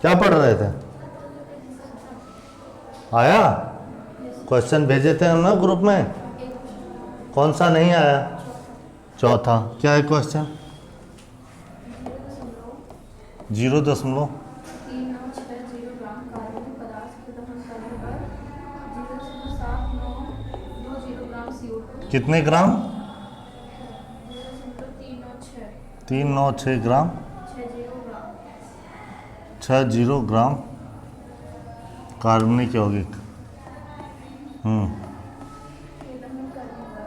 क्या पढ़ रहे थे? आया क्वेश्चन भेजे थे हम ना ग्रुप में, कौन सा नहीं आया? चौथा। क्या है क्वेश्चन? 0.39 ग्राम कार्बनिक पदार्थ के दहन करने पर 0.7920 ग्राम CO2, कितने ग्राम? 0.396 396 ग्राम 60 ग्राम कार्बनिक यौगिक के दहन करने पर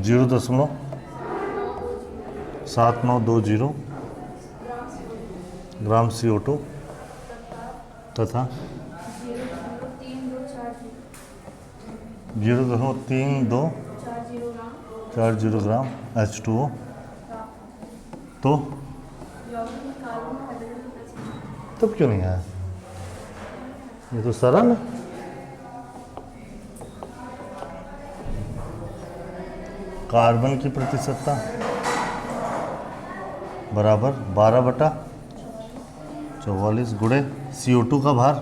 0.7920 ग्राम CO2 तथा 0.3240 ग्राम H2O। तो तब क्यों नहीं आया? ये तो सरल है। कार्बन की प्रतिशतता बराबर 12/44 गुणे CO2 का भार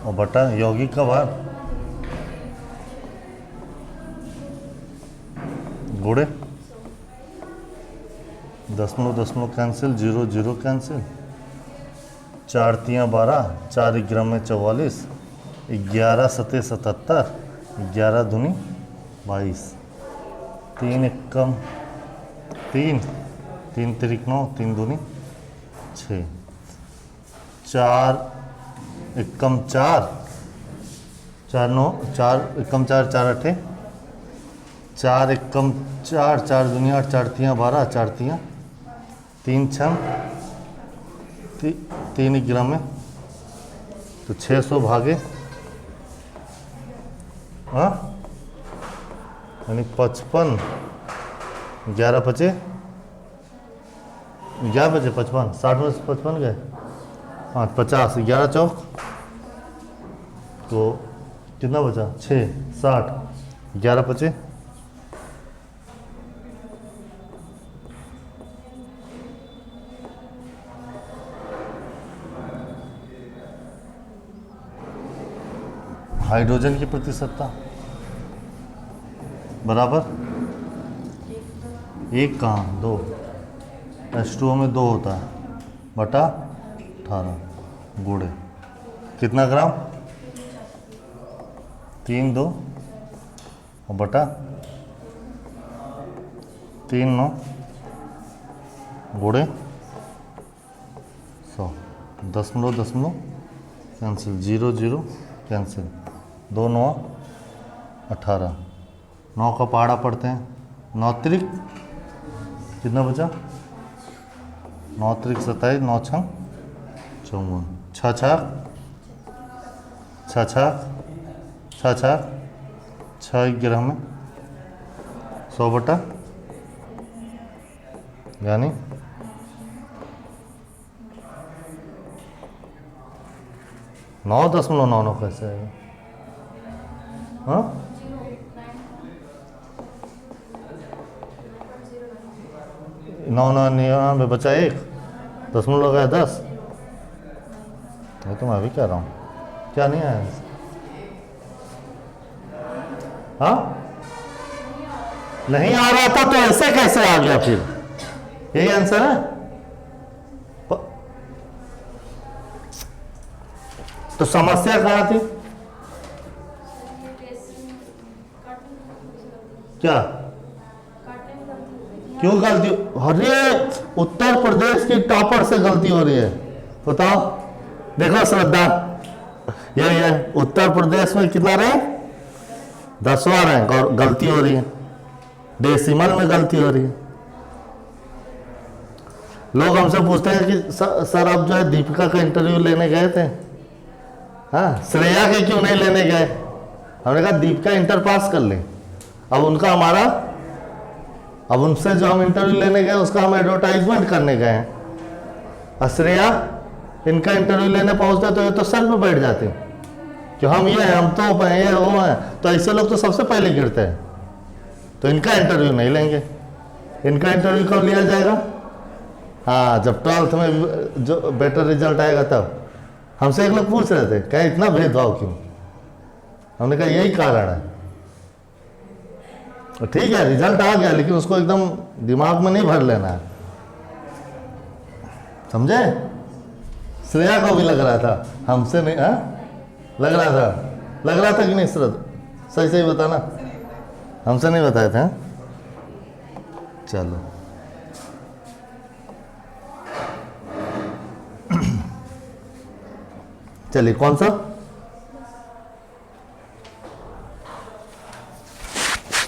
और बटा यौगिक का भार गुणे 0.0 कैंसिल 0 कैंसिल 4 तियाँ 12 4 ग्राम में 44 11 सते 77 11 दूनी 22 3 एकम 3 3 तिरिक 9 3 दूनी 6 4 एकम 4 4 9 4 एकम 4 4 अठे 4 एकम 4 4 दुनिया 8 4 तियाँ 12 4 तियाँ 3 छम 3 ग्राम में तो 600 भागे हाँ यानी 55 11 बचे 55 60 में 55 गए हाँ 50 11 चौक तो कितना बचा 6 60 11 बचे हाइड्रोजन की प्रतिशतता बराबर 1 कहाँ 2 H2O में 2 होता है बटा 18 गुणे कितना ग्राम 3 2 और बटा 3 9 गुणे 100 दशमलव कैंसिल 0 कैंसिल 2 9 18 9 का पहाड़ा पढ़ते हैं 9 त्रिक कितना बचा 9 त्रिक 27 9 छंग 54 छः ग्राम में 100 बटा यानी 9.99 कैसे है हाँ 9 बचा 1 दशमलव गया 10 ये तो मैं अभी कह रहा हूँ क्या नहीं आया हाँ नहीं आ रहा था तो ऐसे कैसे आ गया फिर यही आंसर है तो समस्या कहाँ थी क्या क्यों गलती अरे उत्तर प्रदेश की टॉपर से गलती हो रही है बताओ देखो श्रद्धा ये उत्तर प्रदेश में कितना रहे 10वां रैंक और गलती हो रही है डेसिमल में गलती हो रही है लोग हमसे पूछते हैं कि सर आप जो है दीपिका का इंटरव्यू लेने गए थे हाँ श्रेया के क्यों नहीं लेने गए हमने कहा दीपिका इंटर पास कर ले अब उनका हमारा अब उनसे जो हम इंटरव्यू लेने गए उसका हम एडवर्टाइजमेंट करने गए हैं और श्रेया इनका इंटरव्यू लेने पहुंचते तो ये तो सर पे बैठ जाते कि हम ये हैं, हम तो ये वो हैं, तो ऐसे लोग तो सबसे पहले गिरते हैं, तो इनका इंटरव्यू नहीं लेंगे। इनका इंटरव्यू कब लिया जाएगा? हाँ, जब 12th में जो बेटर रिजल्ट आएगा तब। हमसे एक लोग पूछ रहे थे, क्या इतना भेदभाव क्यों? हमने कहा यही कारण है। तो ठीक है, रिजल्ट आ गया, लेकिन उसको एकदम दिमाग में नहीं भर लेना है, समझे? श्रेया को भी लग रहा था, हमसे नहीं। हाँ, लग रहा था कि नहीं श्रद्धा? सही सही बताना, हमसे नहीं बताए थे। हाँ? चलो चलिए, कौन सा?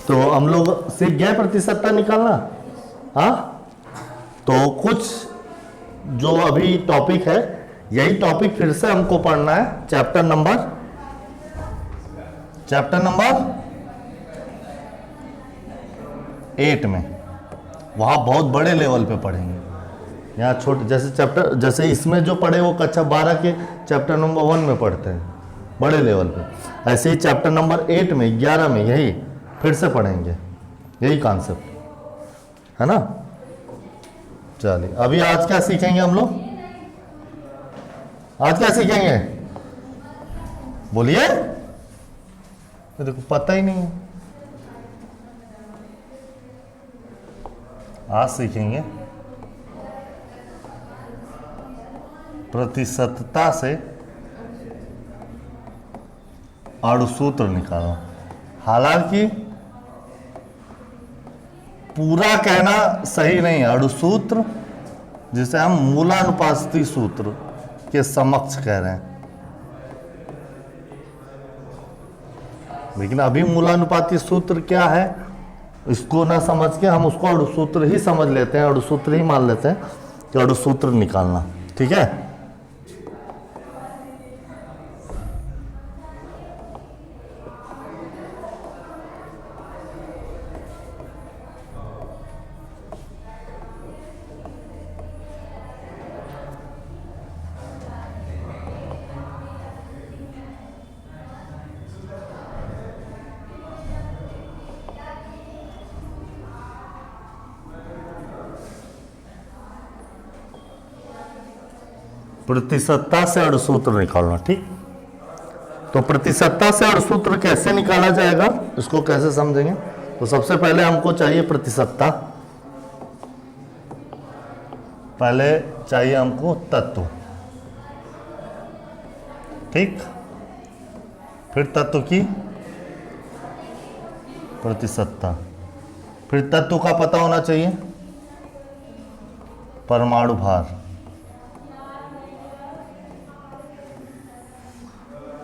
तो हम लोग सीख गए प्रतिशतता निकालना। हाँ, तो कुछ जो अभी टॉपिक है, यही टॉपिक फिर से हमको पढ़ना है। चैप्टर नंबर 8 में, वहाँ बहुत बड़े लेवल पे पढ़ेंगे। यहाँ छोटे जैसे चैप्टर, जैसे इसमें जो पढ़े वो कक्षा 12 के चैप्टर नंबर 1 में पढ़ते हैं बड़े लेवल पे, ऐसे ही चैप्टर नंबर 8 में 11 में यही फिर से पढ़ेंगे, यही कॉन्सेप्ट है ना। चलिए, अभी आज क्या सीखेंगे हम लोग? आज क्या सीखेंगे? बोलिए, देखो पता ही नहीं है। आज सीखेंगे प्रतिशतता से अणुसूत्र निकालना। हालांकि पूरा कहना सही नहीं है, अणुसूत्र जिसे हम मूलानुपाती सूत्र के समक्ष कह रहे हैं, लेकिन अभी मूलानुपाती सूत्र क्या है इसको ना समझ के हम उसको अणुसूत्र ही समझ लेते हैं, अणुसूत्र ही मान लेते हैं कि अणुसूत्र निकालना। ठीक है, प्रतिशतता से अणुसूत्र निकालना। ठीक, तो प्रतिशतता से अणुसूत्र कैसे निकाला जाएगा, इसको कैसे समझेंगे? तो सबसे पहले हमको चाहिए प्रतिशतता, पहले चाहिए हमको तत्व। ठीक, फिर तत्व की प्रतिशतता, फिर तत्व का पता होना चाहिए परमाणु भार,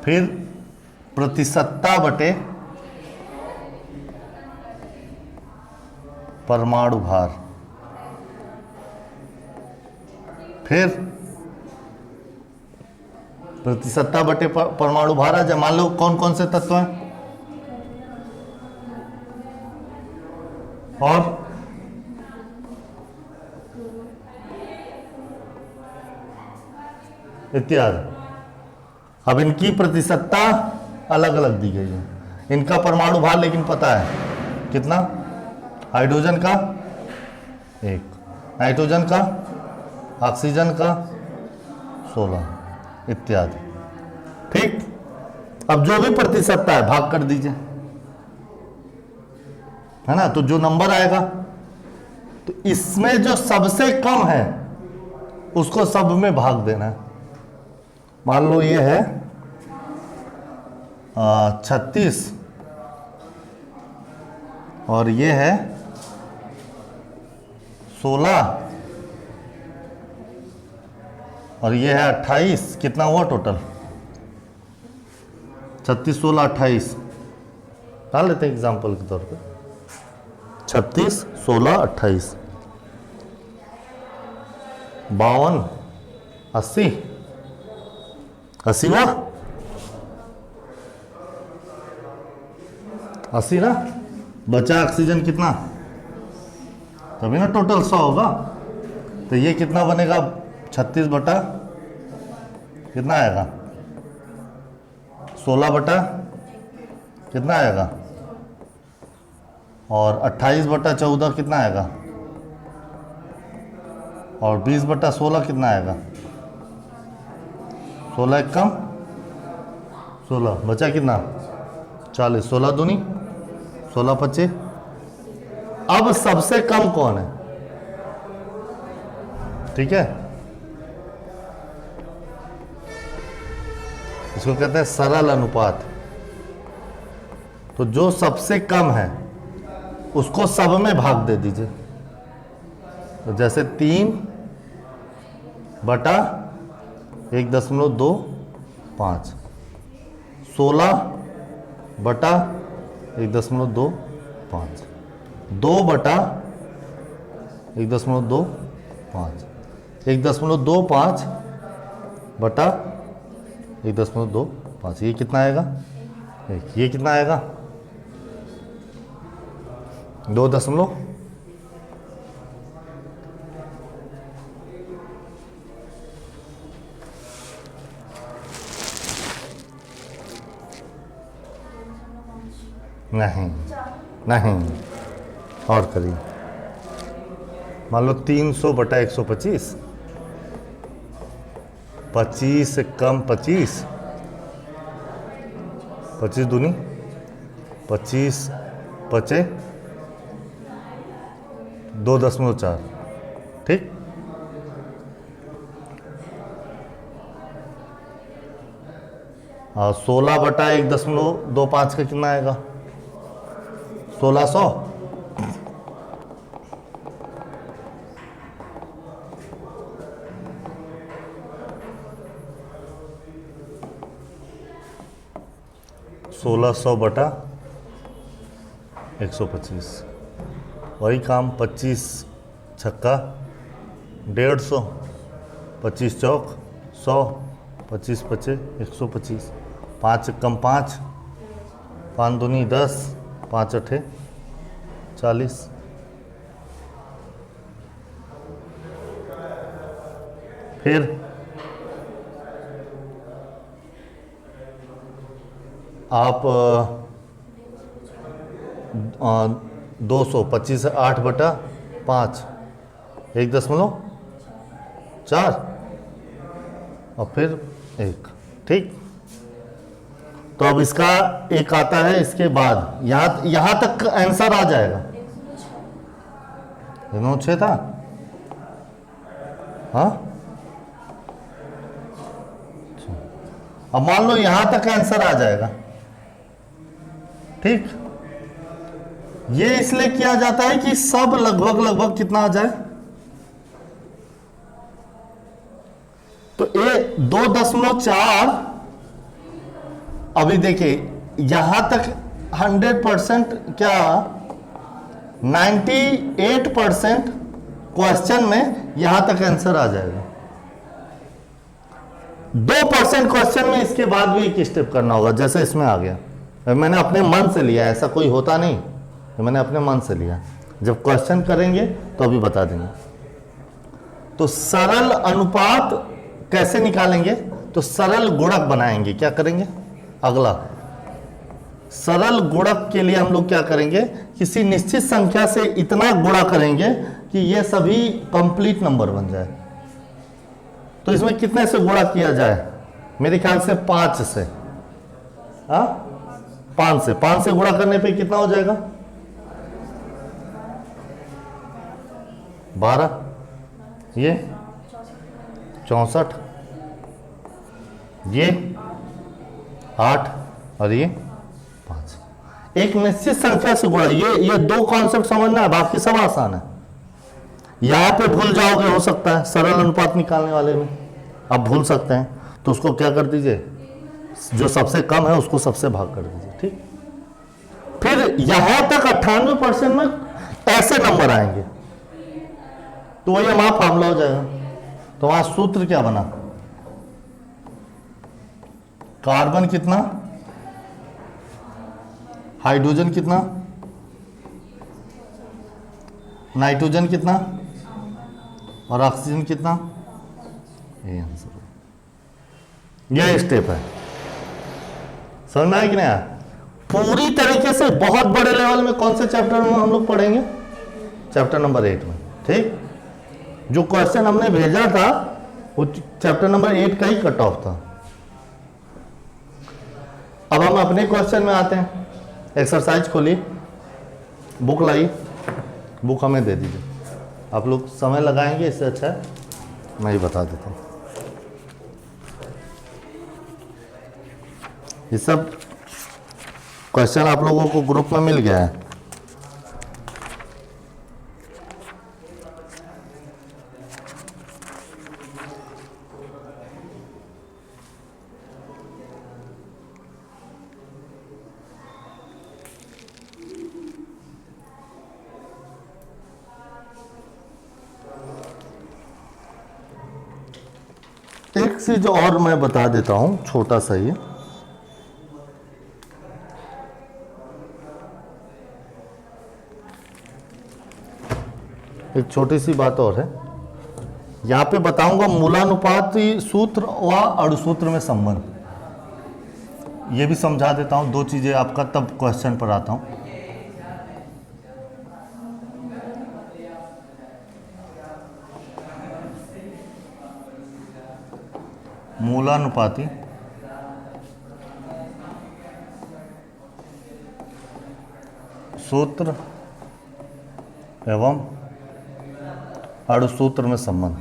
फिर प्रतिशतता बटे परमाणु भार, फिर प्रतिशतता बटे परमाणु भार है। मान लो कौन कौन से तत्व हैं और इत्यादि। अब इनकी प्रतिशतता अलग अलग दी गई है, इनका परमाणु भार लेकिन पता है कितना? हाइड्रोजन का 1, नाइट्रोजन का, ऑक्सीजन का 16 इत्यादि। ठीक, अब जो भी प्रतिशतता है भाग कर दीजिए, है ना। तो जो नंबर आएगा, तो इसमें जो सबसे कम है उसको सब में भाग देना है। मान लो ये है 36 और ये है 16 और ये है 28, कितना हुआ टोटल? 36, 16, 28 डाल लेते हैं एग्जाम्पल के तौर पे। 36, 16, 28, 52, 80, 80 ना, 80 ना। बचा ऑक्सीजन कितना? तभी ना टोटल 100 होगा। तो ये कितना बनेगा? 36 बटा कितना आएगा? 16 बटा कितना आएगा, और 28 बटा 14 कितना आएगा, और 20 बटा 16 कितना आएगा, 16 एक कम 16, बचा कितना 40, 16 दूनी 16 25। अब सबसे कम कौन है, ठीक है, इसको कहते हैं सरल अनुपात। तो जो सबसे कम है उसको सब में भाग दे दीजिए। तो जैसे 3 बटा 1.25, 16 बटा 1.25, 2 बटा 1.25, 1.25 बटा 1.25, ये कितना आएगा, ये कितना आएगा 2 दशमलव नहीं नहीं, और करिए, मान लो 300 बटा 125, 25 से कम 25, 25 दूनी 25 बचे 2.4, ठीक। और 16 बटा 1.25 का कितना आएगा, 1600, बटा 125, वही काम 25 छक्का 150, 25 चौक 100, 25 पचे 125, 5 कम 5, 5 दूनी 10, 5 अठे 40। फिर आप 200, 25 8 बटा 5, 1.4, और फिर 1, ठीक। तो अब इसका एक आता है, इसके बाद यहां तक आंसर आ जाएगा, 106 था, हाँ। अब मान लो यहां तक आंसर आ जाएगा, ठीक। ये इसलिए किया जाता है कि सब लगभग कितना आ जाए, तो ये 2.4, अभी देखिए यहां तक 100% क्या 98% क्वेश्चन में यहां तक आंसर आ जाएगा। 2% क्वेश्चन में इसके बाद भी एक स्टेप करना होगा, जैसे इसमें आ गया, मैंने अपने मन से लिया, ऐसा कोई होता नहीं, मैंने अपने मन से लिया। जब क्वेश्चन करेंगे तो अभी बता देंगे। तो सरल अनुपात कैसे निकालेंगे, तो सरल गुणक बनाएंगे। क्या करेंगे, अगला सरल गुणक के लिए हम लोग क्या करेंगे, किसी निश्चित संख्या से इतना गुणा करेंगे कि ये सभी कंप्लीट नंबर बन जाए। तो इसमें कितने से गुणा किया जाए, मेरे ख्याल से 5 से, हाँ 5 से गुणा करने पे कितना हो जाएगा, 12, ये 64, ये 8, और ये 5। एक निश्चित संख्या से गुणा, ये 2 कॉन्सेप्ट समझना है, बाकी सब आसान है। यहां पे भूल जाओगे, हो सकता है सरल अनुपात निकालने वाले में आप भूल सकते हैं, तो उसको क्या कर दीजिए, जो सबसे कम है उसको सबसे भाग कर दीजिए, ठीक। फिर यहां तक 98% में ऐसे नंबर आएंगे, तो वही हमारा फार्मूला हो जाएगा। तो वहां सूत्र क्या बना, कार्बन कितना, हाइड्रोजन कितना, नाइट्रोजन कितना, और ऑक्सीजन कितना, ये आंसर, यह स्टेप है। समझ में आया कि नहीं आया? पूरी तरीके से बहुत बड़े लेवल में कौन से चैप्टर में हम लोग पढ़ेंगे? चैप्टर नंबर 8 में। ठीक, जो क्वेश्चन हमने भेजा था वो चैप्टर नंबर 8 का ही कट ऑफ था। अब हम अपने क्वेश्चन में आते हैं। एक्सरसाइज खोलिए, बुक लाइए, बुक हमें दे दीजिए। आप लोग समय लगाएंगे, इससे अच्छा है मैं ही बता देता हूँ। ये सब क्वेश्चन आप लोगों को ग्रुप में मिल गया है। एक चीज और मैं बता देता हूं, छोटा सा ही। एक छोटी सी बात और है, यहां पे बताऊंगा मूलानुपाती सूत्र व अणुसूत्र में संबंध। ये भी समझा देता हूं, दो चीजें आपका, तब क्वेश्चन पर आता हूं। मूलानुपाती सूत्र एवं अणुसूत्र में संबंध।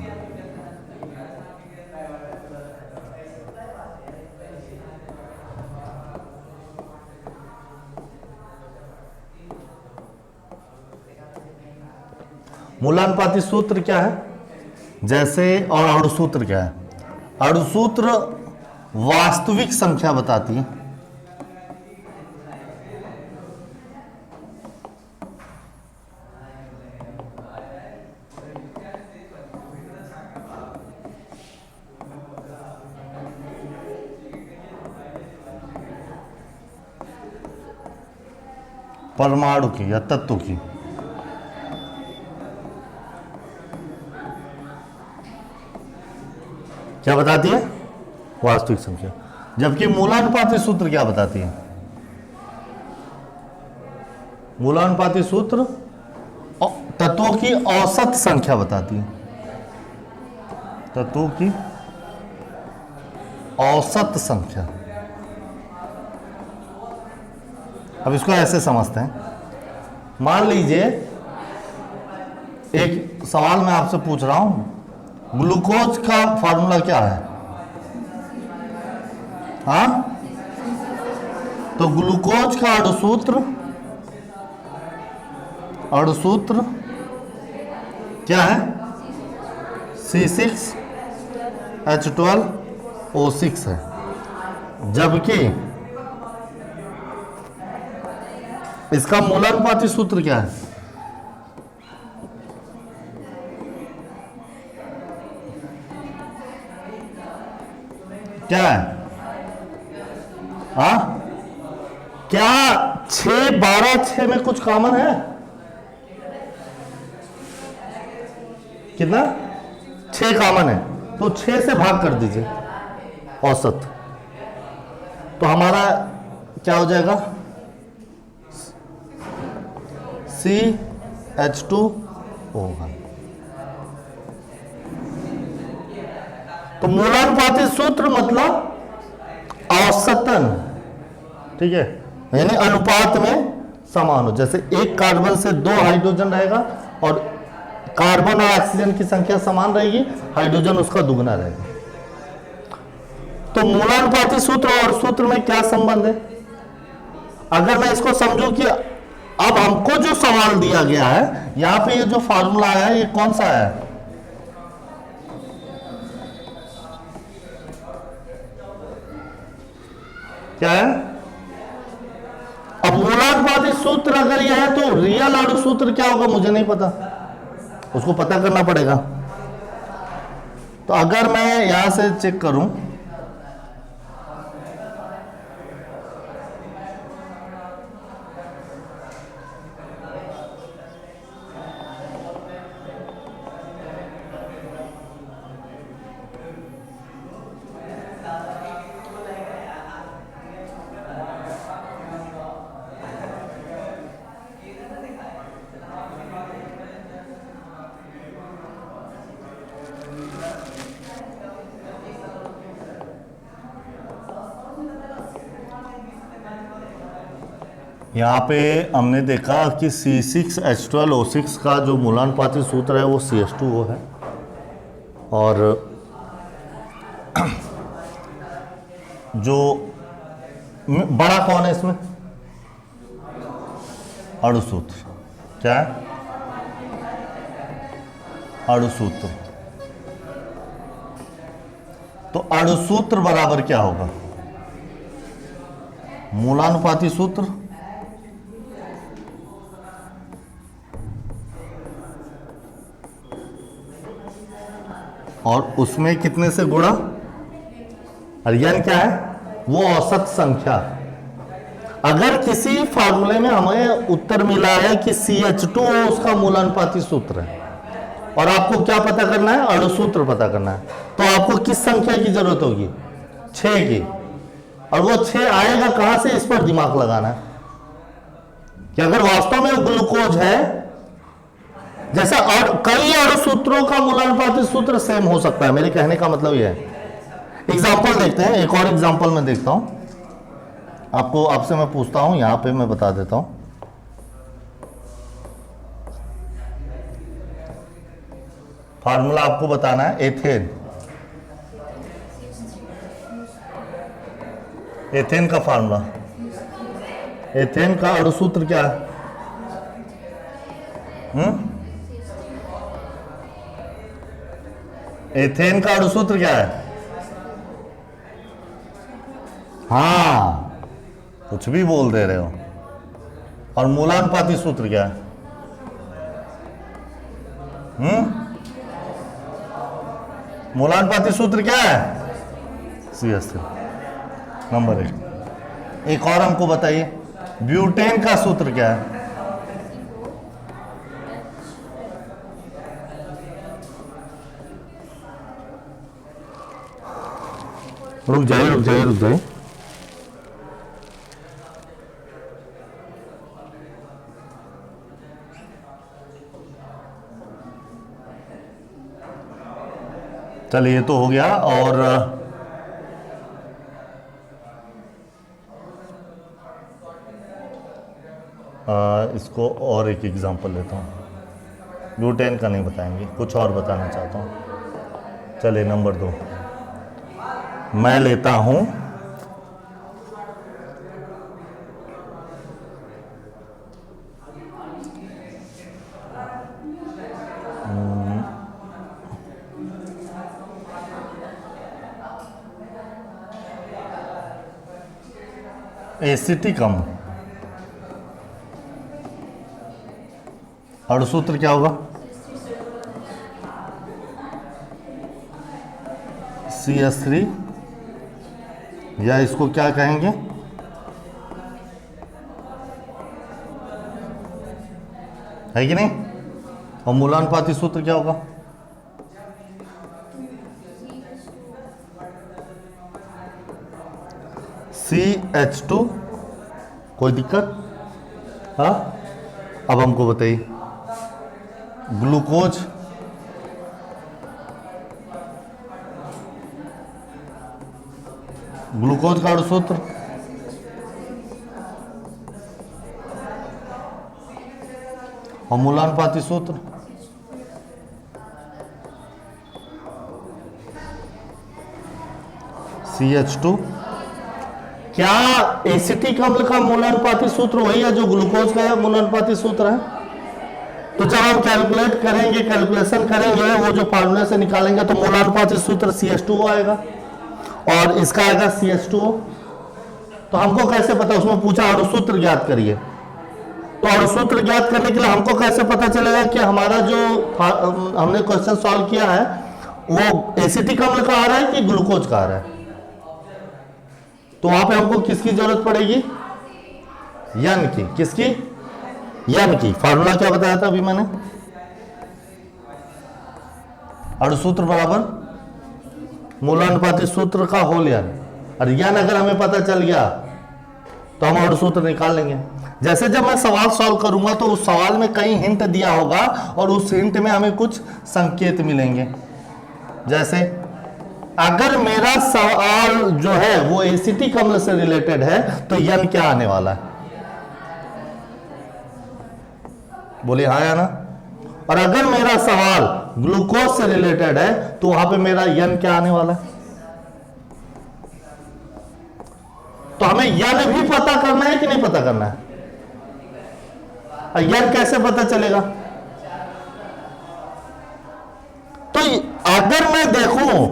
मूलानुपाती सूत्र क्या है जैसे, और अणुसूत्र क्या है? अणुसूत्र वास्तविक संख्या बताती है, परमाणु की या तत्व की। क्या बताती है? वास्तविक संख्या। जबकि मूलानुपाती सूत्र क्या बताती है? मूलानुपाती सूत्र तत्वों की औसत संख्या बताती है, तत्वों की औसत संख्या। अब इसको ऐसे समझते हैं, मान लीजिए एक सवाल मैं आपसे पूछ रहा हूं, ग्लूकोज का फार्मूला क्या है? हाँ, तो ग्लूकोज का अणुसूत्र क्या है? C6H12O6 है। जबकि इसका मूलानुपाती सूत्र क्या है? क्या है? हाँ, क्या 6, 12, 6 में कुछ कॉमन है? कितना? 6 कॉमन है, तो 6 से भाग कर दीजिए औसत, तो हमारा क्या हो जाएगा? CH2O। तो मूलानुपाती सूत्र मतलब औसतन, ठीक है, यानी अनुपात में समान हो। जैसे एक कार्बन से 2 हाइड्रोजन रहेगा और कार्बन और ऑक्सीजन की संख्या समान रहेगी, हाइड्रोजन उसका दुगना रहेगा। तो मूलानुपाती सूत्र और सूत्र में क्या संबंध है? अगर मैं इसको समझूं कि अब हमको जो सवाल दिया गया है, यहां पे ये जो फार्मूला है ये कौन सा है? क्या है? अब मूलानुपाती सूत्र अगर यह है तो रियल अणुसूत्र क्या होगा मुझे नहीं पता, उसको पता करना पड़ेगा। तो अगर मैं यहां से चेक करूं, यहाँ पे हमने देखा कि C6H12O6 का जो मूलानुपाती सूत्र है वो CH2O है, और जो बड़ा कौन है इसमें? अणुसूत्र। क्या है? अणुसूत्र। तो अणुसूत्र बराबर क्या होगा? मूलानुपाती सूत्र और उसमें कितने से गुणा, और n क्या है? वो औसत संख्या। अगर किसी फार्मूले में हमें उत्तर मिला है कि CH2O उसका मूलानुपाती सूत्र है, और आपको क्या पता करना है? अणुसूत्र पता करना है, तो आपको किस संख्या की जरूरत होगी? 6 की। और वो 6 आएगा कहां से? इस पर दिमाग लगाना है कि अगर वास्तव में ग्लूकोज है, जैसा और कई अणुसूत्रों का मूलानुपाती सूत्र सेम हो सकता है, मेरे कहने का मतलब यह है। एग्जाम्पल देखते हैं, एक और एग्जाम्पल मैं देखता हूं आपको, आपसे मैं पूछता हूं, यहां पे मैं बता देता हूं। फार्मूला आपको बताना है एथेन। एथेन का फार्मूला, एथेन का अणुसूत्र क्या है? एथेन का अणुसूत्र क्या है? हाँ, कुछ भी बोल दे रहे हो। और मूलानुपाती सूत्र क्या है? मूलानुपाती सूत्र क्या है? CH3। नंबर 1। एक और हमको बताइए, ब्यूटेन का सूत्र क्या है? रुक जाइए। चलिए, ये तो हो गया। और इसको और एक एग्जांपल लेता हूँ। ब्यूटेन का नहीं बताएंगे, कुछ और बताना चाहता हूँ। चलिए, नंबर 2 मैं लेता हूँ एसिटिक अम्ल। अणुसूत्र क्या होगा? CH3, या इसको क्या कहेंगे? है कि नहीं? और मूलानुपाती सूत्र क्या होगा? CH2। कोई दिक्कत? हाँ, अब हमको बताइए, ग्लूकोज का अणुसूत्र और मूलानुपाती सूत्र? CH2। क्या एसिटिक अम्ल का मूलानुपाती सूत्र वही है जो ग्लूकोज का मूलानुपाती सूत्र है? तो जब हम कैलकुलेशन करेंगे, वो जो फार्मूले से निकालेंगे, तो मूलानुपाती सूत्र CH2O आएगा और इसका आएगा CH2O। तो हमको कैसे पता? उसमें पूछा अणुसूत्र ज्ञात करिए, तो अणुसूत्र ज्ञात करने के लिए हमको कैसे पता चलेगा कि हमारा जो हमने क्वेश्चन सॉल्व किया है वो एसिटिक अम्ल का आ रहा है कि ग्लूकोज का आ रहा है? तो वहां पे हमको किसकी जरूरत पड़ेगी? n की। किसकी? n की। फार्मूला क्या बताया था अभी मैंने? अणुसूत्र बराबर मूलानुपाती सूत्र का होल n। और n अगर हमें पता चल गया तो हम अणुसूत्र निकाल लेंगे। जैसे जब मैं सवाल सॉल्व करूंगा तो उस सवाल में कई हिंट दिया होगा और उस हिंट में हमें कुछ संकेत मिलेंगे। जैसे अगर मेरा सवाल जो है वो एसिटिक अम्ल से रिलेटेड है तो n क्या आने वाला है? बोले हाँ या ना। और अगर मेरा सवाल ग्लूकोज से रिलेटेड है तो वहां पे मेरा यन क्या आने वाला है। तो हमें यन भी पता करना है कि नहीं पता करना है। यन कैसे पता चलेगा। तो अगर मैं देखूं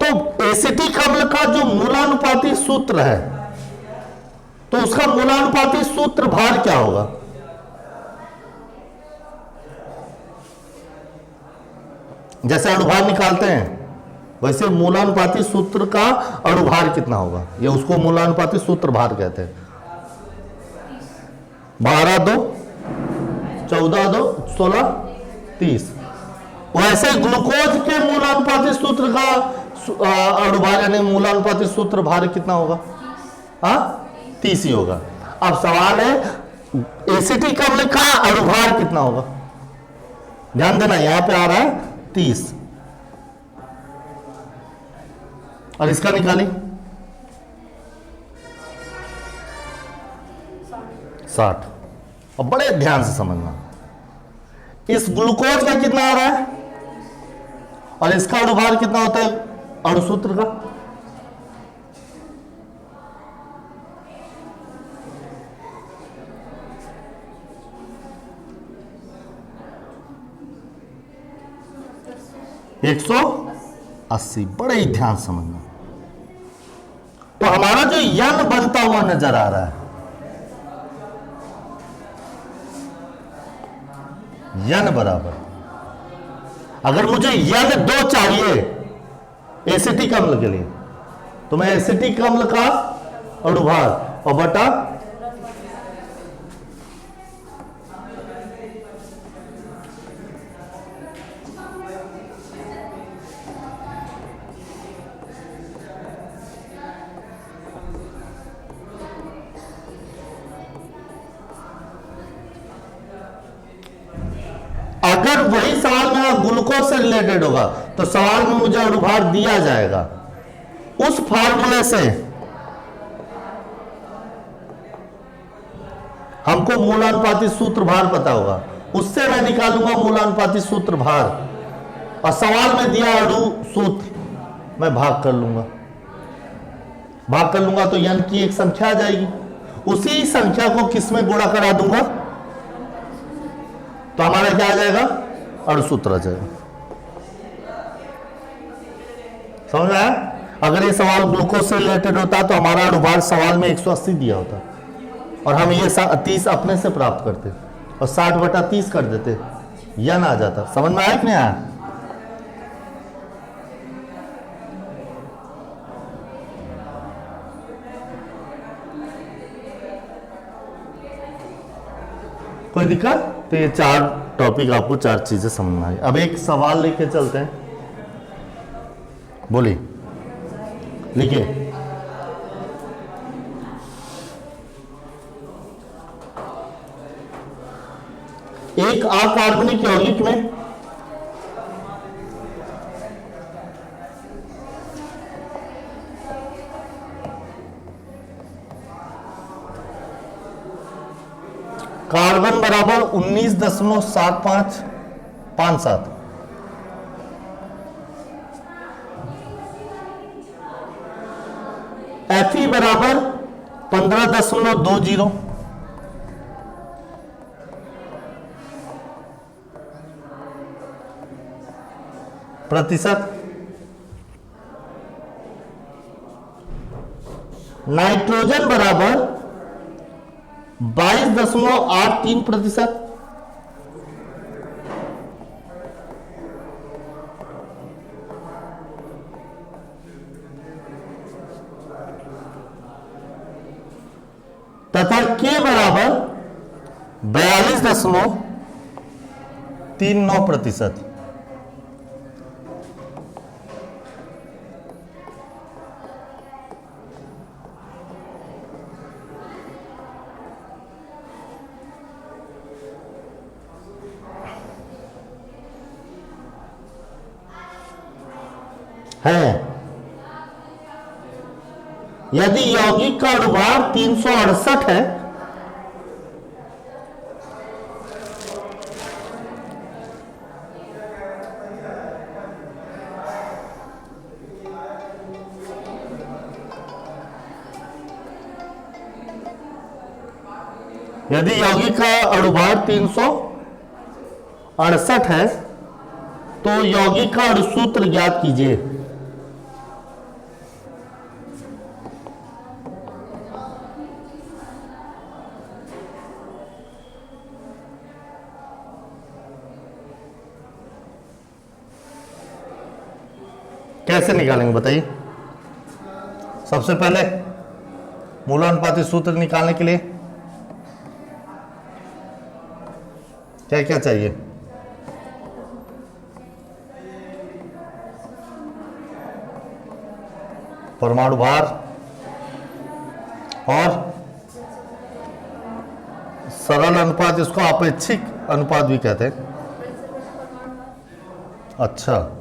तो एसिटिक अम्ल का जो मूलानुपाती सूत्र है तो उसका मूलानुपाती सूत्र भार क्या होगा। जैसे अणुभार निकालते हैं वैसे मूलानुपाती सूत्र का अणुभार कितना होगा, ये उसको मूलानुपाती सूत्र भार कहते हैं। 12 2 14 2 16 30। वैसे ग्लूकोज के मूलानुपाती सूत्र का अणुभार यानी मूलानुपाती सूत्र भार कितना होगा। हाँ 30 ही होगा। अब सवाल है एसिटिक अम्ल का अणुभार कितना होगा। ध्यान देना यहां पे आ रहा है 30 और इसका निकाली 60। और बड़े ध्यान से समझना इस ग्लूकोज का कितना आ रहा है और इसका अणुभार कितना होता है अणुसूत्र का। एक 180। बड़े ही ध्यान समझना। तो हमारा जो यन बनता हुआ नजर आ रहा है यन बराबर, अगर मुझे यन 2 चाहिए एसिटिक अम्ल के लिए तो मैं एसिटिक अम्ल का अणुभार और बटा अगर वही सवाल मेरा ग्लूकोज से रिलेटेड होगा तो सवाल में मुझे अणुभार दिया जाएगा उस फार्मूले से हमको मूलानुपाती सूत्र भार पता होगा, उससे मैं निकालूंगा मूलानुपाती सूत्र भार और सवाल में दिया अणु सूत्र मैं भाग कर लूंगा तो यन की एक संख्या आ जाएगी। उसी संख्या को किस में गुणा करा दूंगा तो हमारा क्या आ जाएगा अणुसूत्र आ जाएगा। समझ में आया। अगर ये सवाल ग्लूकोज से रिलेटेड होता तो हमारा अणुभार सवाल में 180 दिया होता और हम ये 30 अपने से प्राप्त करते और 60/30 कर देते, यन आ जाता। समझ में आया कि नहीं आया। कोई दिक्कत। तो ये 4 टॉपिक आपको 4 चीजें समझ में आई। अब एक सवाल लेके चलते हैं। बोलिए लिखिए। एक अकार्बनिक यौगिक में कार्बन बराबर 19.7557, Fe बराबर 15.20 प्रतिशत, नाइट्रोजन बराबर 22.83%, तथा के बराबर 42.39%। है। यदि यौगिक का अणुभार 368 है यदि यौगिक का अणुभार 368 है तो यौगिक का अणुसूत्र ज्ञात कीजिए। कैसे निकालेंगे बताइए। सबसे पहले मूलानुपाती सूत्र निकालने के लिए क्या क्या चाहिए? परमाणु भार और सरल अनुपात, इसको अपेक्षिक अनुपात भी कहते हैं। अच्छा,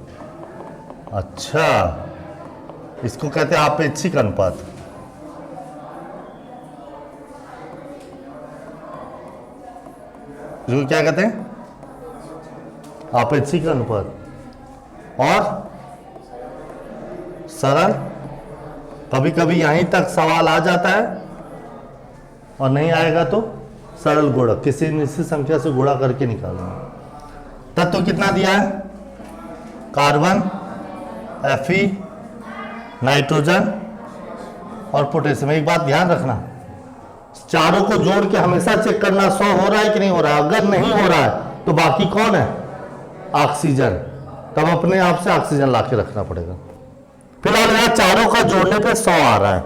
इसको कहते हैं अपेक्षिक अनुपात। इसको क्या कहते हैं? अपेक्षिक अनुपात। और सरल, कभी कभी यहीं तक सवाल आ जाता है और नहीं आएगा तो सरल गुणक, किसी निश्चित संख्या से गुणा करके निकालना। तत्व कितना दिया है? कार्बन, Fe, नाइट्रोजन और पोटेशियम। एक बात ध्यान रखना, चारों को जोड़ के हमेशा चेक करना 100 हो रहा है कि नहीं हो रहा है। अगर नहीं हो रहा है तो बाकी कौन है? ऑक्सीजन। तब अपने आप से ऑक्सीजन लाके रखना पड़ेगा। फिलहाल यहाँ चारों का जोड़ने पे 100 आ रहा है।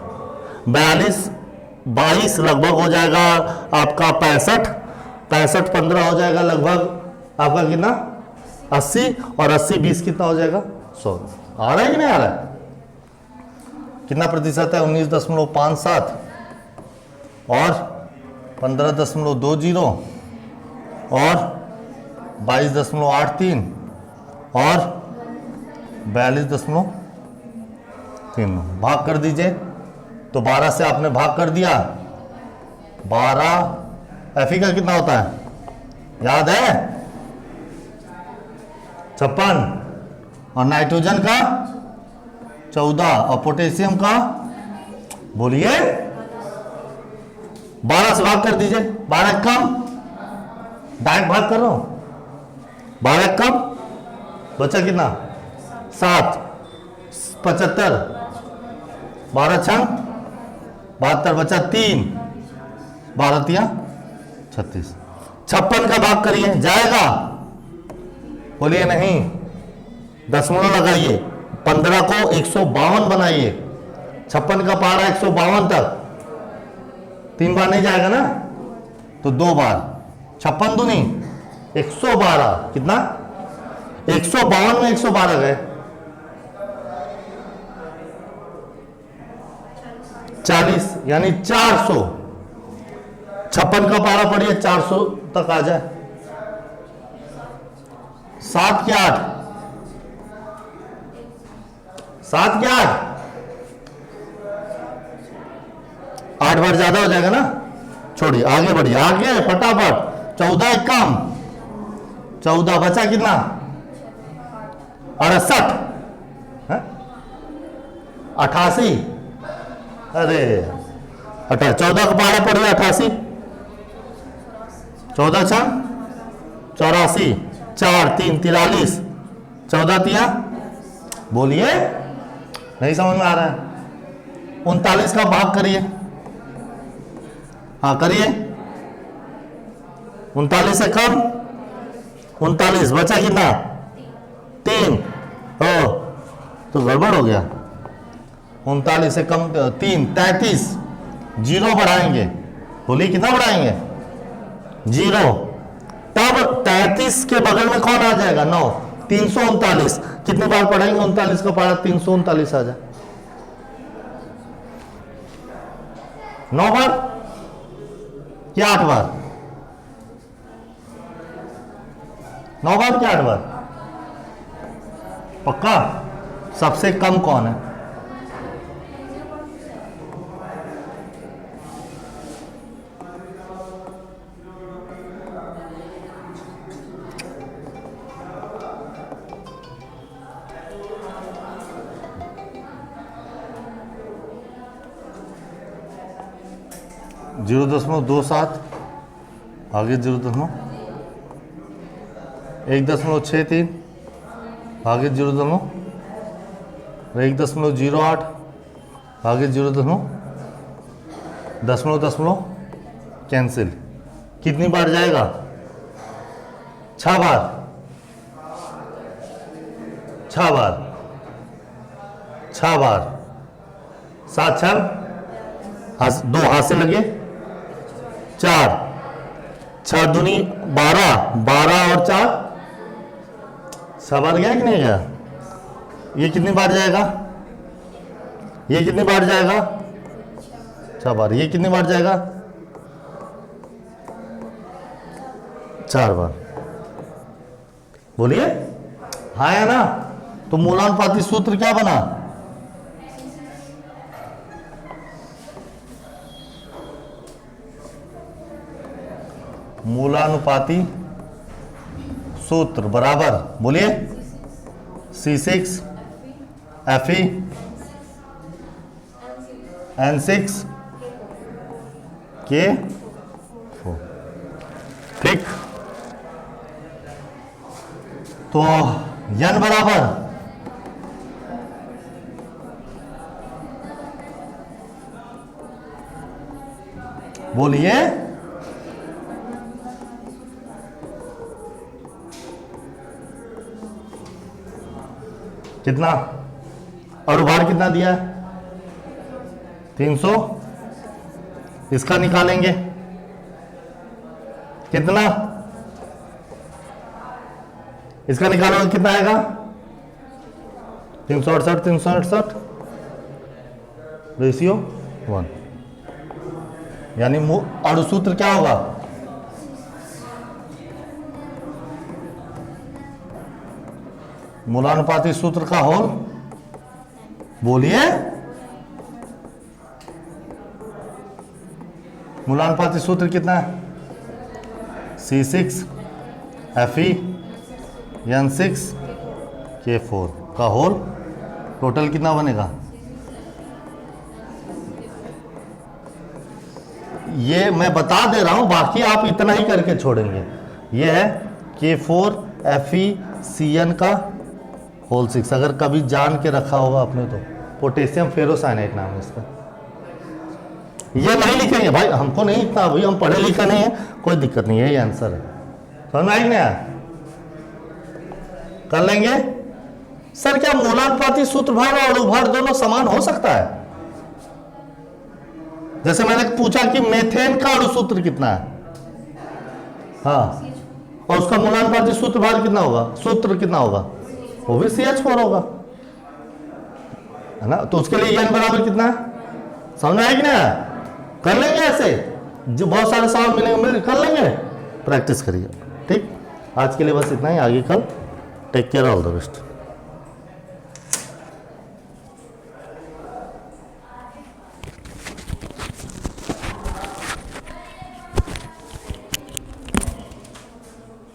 22 लगभग हो जाएगा आपका 65, 15 हो जाएगा लगभग आपका कितना 80, और 80 20 कितना हो जाएगा 100। आ रहा है कि नहीं आ रहा है? कितना प्रतिशत है? 19.57 और 15.20 और 22.83 और 42.3। भाग कर दीजिए। तो 12 से आपने भाग कर दिया। 12 Fe का कितना होता है याद है? 56, और नाइट्रोजन का 14 और पोटेशियम का बोलिए 12 से भाग कर दीजिए। 12 कम, डायरेक्ट भाग कर रहा हूं। 12 कम बचा कितना? 7, 75, 12 छंग 72 बचा 3, 12 तिया 36। 56 का भाग करिए, जाएगा? बोलिए नहीं। दशमलव लगाइए। 15 को 152 बनाइए। 56 का पहाड़ा 152 तक 3 बार नहीं जाएगा ना, तो 2 बार। 56 दूनी 112, कितना? 152 में 112 गए 40, यानी 400। 56 का पारा पढ़िए 400 तक आ जाए। 7 के 8, 7 के 8 बार ज्यादा हो जाएगा ना। छोड़िए, आगे बढ़िए, आगे फटाफट। 14 एक कम, 14 बचा कितना? 68, 88। अरे 14 का पारा पड़िए 88, 14 छा 84, 4 3 43, 14 तिया बोलिए, नहीं समझ में आ रहा है? 39 का भाग करिए। हाँ करिए। 39 से कम 39 बचा कितना? 3। हो तो गड़बड़ हो गया। 39 से कम 3 33, 0 बढ़ाएंगे। बोलिए कितना बढ़ाएंगे? 0। तब 33 के बगल में कौन आ जाएगा? 9। 339 कितनी बार पढ़ाएंगे? 39 का पारा 339 आ जाए। 9 बार या 8 बार? 9 बार क्या 8 बार? पक्का? सबसे कम कौन है? (0.27) आगे 0.1 1.63 आगे 1.08 आगे 0.0 कैंसिल। कितनी बार जाएगा? 6 बार। 6 बार 7 6 2 हाथ से लगे 4 6 दूनी 12 और 4 6 बार गया कि नहीं गया? ये कितनी बार जाएगा? ये कितनी बार जाएगा? 6 बार। ये कितनी बार जाएगा? 4 बार। बोलिए हाँ है ना? तो मूलानुपाती सूत्र क्या बना? मूलानुपाती सूत्र बराबर, बोलिए, C6 Fe N6 K4। ठीक, तो n बराबर बोलिए कितना? और भार कितना दिया है? 300। इसका निकालेंगे कितना? इसका निकालोगे कितना आएगा? 368 रेशियो 1। यानी अणुसूत्र क्या होगा? मूलानुपाती सूत्र का होल, बोलिए, मूलानुपाती सूत्र कितना है? C6 Fe N6 K4 का होल टोटल कितना बनेगा? ये मैं बता दे रहा हूं, बाकी आप इतना ही करके छोड़ेंगे। ये है K4 Fe Cn का होल 6। अगर कभी जान के रखा होगा आपने तो पोटेशियम फेरोसाइनाइड नाम है इसका। ये नहीं लिखेंगे भाई, हमको नहीं लिखना भाई, हम पढ़े लिखे नहीं है, कोई दिक्कत नहीं है, ये आंसर है। समझ में आया? कर लेंगे सर। क्या मूलानुपाती सूत्र भार और अणुभार दोनों समान हो सकता है? जैसे मैंने पूछा कि मेथेन का अणुसूत्र कितना है, हाँ, और उसका मूलानुपाती सूत्र भार कितना होगा? सूत्र कितना होगा? वो भी CH4 होगा, है ना? तो उसके लिए n बराबर कितना है? समझ में आया कि नहीं? कर लेंगे ऐसे, जो बहुत सारे सवाल मिलेंगे, कर लेंगे, प्रैक्टिस करिए। ठीक, आज के लिए बस इतना ही, आगे कल। Take care, all the best.